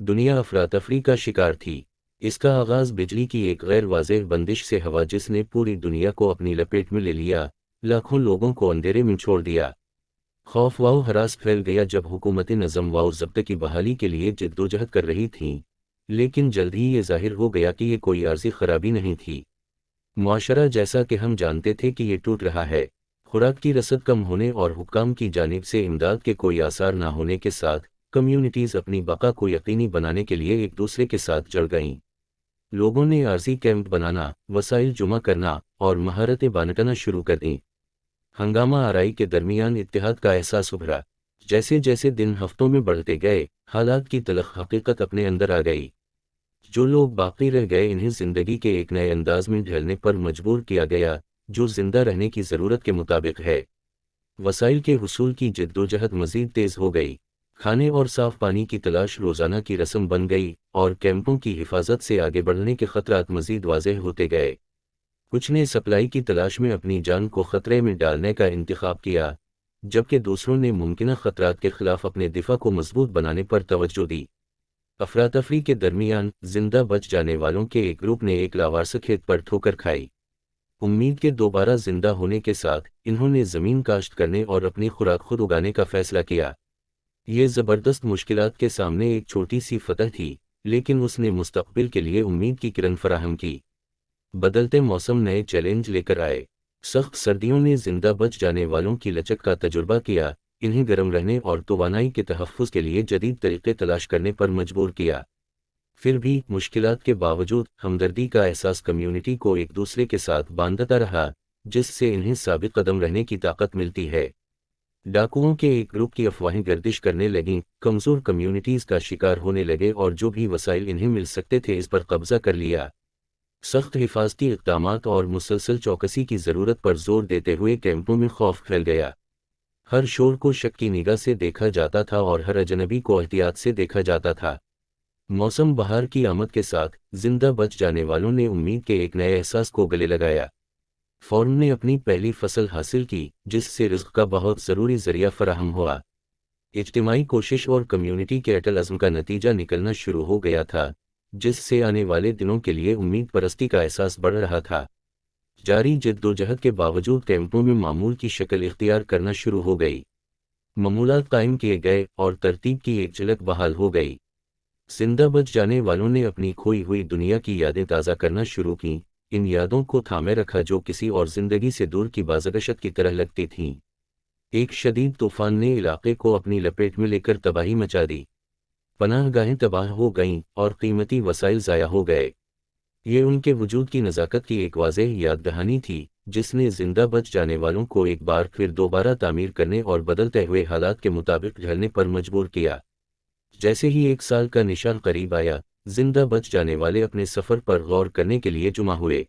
दुनिया अफरा-तफरी का शिकार थी। इसका आगाज बिजली की एक गैर वाज़ेह बंदिश से हुआ जिसने पूरी दुनिया को अपनी लपेट में ले लिया, लाखों लोगों को अंधेरे में छोड़ दिया। खौफ व हरास फैल गया जब हुकूमतें नज़म व ज़ब्त की बहाली के लिए जद्दोजहद कर रही थीं, लेकिन जल्द ही ये ज़ाहिर हो गया कि ये कोई आर्ज़ी खराबी नहीं थी। मुआशरा जैसा कि हम जानते थे कि ये टूट रहा है, खुराक की रसद कम होने और हुक्काम की जानिब से इमदाद के कोई आसार ना होने के साथ कम्युनिटीज़ अपनी बका को यकीनी बनाने के लिए एक दूसरे के साथ जड़ गईं। लोगों ने आर्जी कैंप बनाना, वसाइल जमा करना और महारतें बांटना शुरू कर दीं। हंगामा आराई के दरमियान इत्तेहाद का एहसास उभरा। जैसे जैसे दिन हफ्तों में बढ़ते गए, हालात की तलख हकीकत अपने अंदर आ गई। जो लोग बाकी रह गए इन्हें ज़िंदगी के एक नए अंदाज में ढलने पर मजबूर किया गया, जो जिंदा रहने की ज़रूरत के मुताबिक है। वसाइल के हुसूल की जद्दोजहद मज़ीद तेज़ हो गई। खाने और साफ़ पानी की तलाश रोज़ाना की रस्म बन गई और कैंपों की हिफाजत से आगे बढ़ने के ख़तरात मज़ीद वाज़ेह होते गए। कुछ ने सप्लाई की तलाश में अपनी जान को ख़तरे में डालने का इंतखाब किया, जबकि दूसरों ने मुमकिन ख़तरात के ख़िलाफ़ अपने दिफा को मजबूत बनाने पर तवज्जो दी। अफरा-तफरी के दरमियान जिंदा बच जाने वालों के एक ग्रुप ने एक लावारस खेत पर ठोकर खाई। उम्मीद के दोबारा जिंदा होने के साथ इन्होंने ज़मीन काश्त करने और अपनी खुराक खुद उगाने का फैसला किया। ये ज़बरदस्त मुश्किलात के सामने एक छोटी सी फतह थी, लेकिन उसने मुस्तक़बिल के लिए उम्मीद की किरण फराहम की। बदलते मौसम नए चैलेंज लेकर आए। सख्त सर्दियों ने जिंदा बच जाने वालों की लचक का तजुर्बा किया, इन्हें गर्म रहने और तवानाई के तहफ़्फ़ुज़ के लिए जदीद तरीक़े तलाश करने पर मजबूर किया। फिर भी मुश्किलात के बावजूद हमदर्दी का एहसास कम्युनिटी को एक दूसरे के साथ बांधता रहा, जिससे इन्हें साबित कदम रहने की ताकत मिलती है। डाकुओं के एक ग्रुप की अफवाहें गर्दिश करने लगीं, कमज़ोर कम्युनिटीज़ का शिकार होने लगे और जो भी वसाइल इन्हें मिल सकते थे इस पर कब्ज़ा कर लिया। सख्त हिफाजती इक़दामात और मुसलसल चौकसी की ज़रूरत पर जोर देते हुए कैंपों में खौफ फैल गया। हर शोर को शक की निगाह से देखा जाता था और हर अजनबी को एहतियात से देखा जाता था। मौसम बहार की आमद के साथ जिंदा बच जाने वालों ने उम्मीद के एक नए एहसास को गले लगाया। फॉर्म ने अपनी पहली फसल हासिल की, जिससे रिज़्क़ का बहुत ज़रूरी ज़रिया फराहम हुआ। इज्तिमाई कोशिश और कम्युनिटी के अटल अज़्म का नतीजा निकलना शुरू हो गया था, जिससे आने वाले दिनों के लिए उम्मीद परस्ती का एहसास बढ़ रहा था। जारी जद्दोजहद के बावजूद कैंपों में मामूल की शक्ल इख्तियार करना शुरू हो गई। मामूलात कायम किए गए और तरतीब की एक झलक बहाल हो गई। जिंदा बच जाने वालों ने अपनी खोई हुई दुनिया की यादें ताज़ा करना शुरू कीं, इन यादों को थामे रखा जो किसी और ज़िंदगी से दूर की बाज़गशत की तरह लगती थीं। एक शदीद तूफ़ान ने इलाके को अपनी लपेट में लेकर तबाही मचा दी। पनाहगाहें तबाह हो गईं और कीमती वसाइल ज़ाया हो गए। ये उनके वजूद की नज़ाकत की एक वाज़ेह याद दहानी थी, जिसने जिंदा बच जाने वालों को एक बार फिर दोबारा तामीर करने और बदलते हुए हालात के मुताबिक ढलने पर मजबूर किया। जैसे ही एक साल का निशान करीब आया, जिंदा बच जाने वाले अपने सफ़र पर गौर करने के लिए जुमा हुए।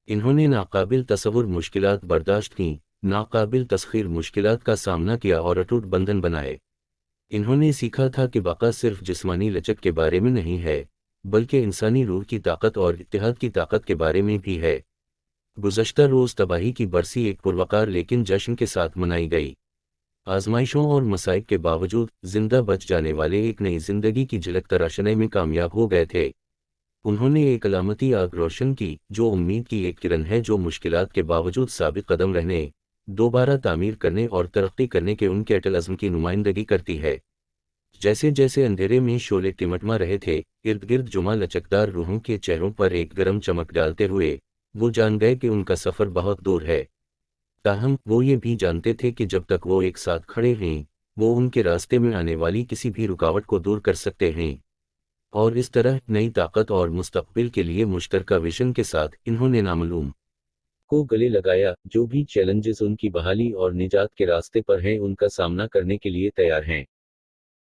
इन्होंने नाकाबिल तसव्वुर मुश्किलात बर्दाश्त कीं, नाकाबिल तस्खीर मुश्किलात का सामना किया और अटूट बंधन बनाए। इन्होंने सीखा था कि बका सिर्फ जिस्मानी लचक के बारे में नहीं है, बल्कि इंसानी रूह की ताकत और इत्तेहाद की ताकत के बारे में भी है। गुज़श्ता रोज़ तबाही की बरसी एक पुरवकार लेकिन जश्न के साथ मनाई गई। आजमाइशों और मसाइब के बावजूद जिंदा बच जाने वाले एक नई जिंदगी की झलक तराशने में कामयाब हो गए थे। उन्होंने एक अलामती आग रोशन की, जो उम्मीद की एक किरण है जो मुश्किलात के बावजूद साबित कदम रहने, दोबारा तामीर करने और तरक्की करने के उनके अटल अज़्म की नुमाइंदगी करती है। जैसे जैसे अंधेरे में शोले टिमटमा रहे थे, इर्द गिर्द जुमा लचकदार रूहों के चेहरों पर एक गर्म चमक डालते हुए, वो जान गए कि उनका सफ़र बहुत दूर है। ताहम वो ये भी जानते थे कि जब तक वो एक साथ खड़े हैं, वो उनके रास्ते में आने वाली किसी भी रुकावट को दूर कर सकते हैं। और इस तरह नई ताकत और मुस्तक़बिल के लिए मुश्तरका विजन के साथ इन्होंने नामालूम को गले लगाया। जो भी चैलेंजेस उनकी बहाली और निजात के रास्ते पर हैं उनका सामना करने के लिए तैयार हैं।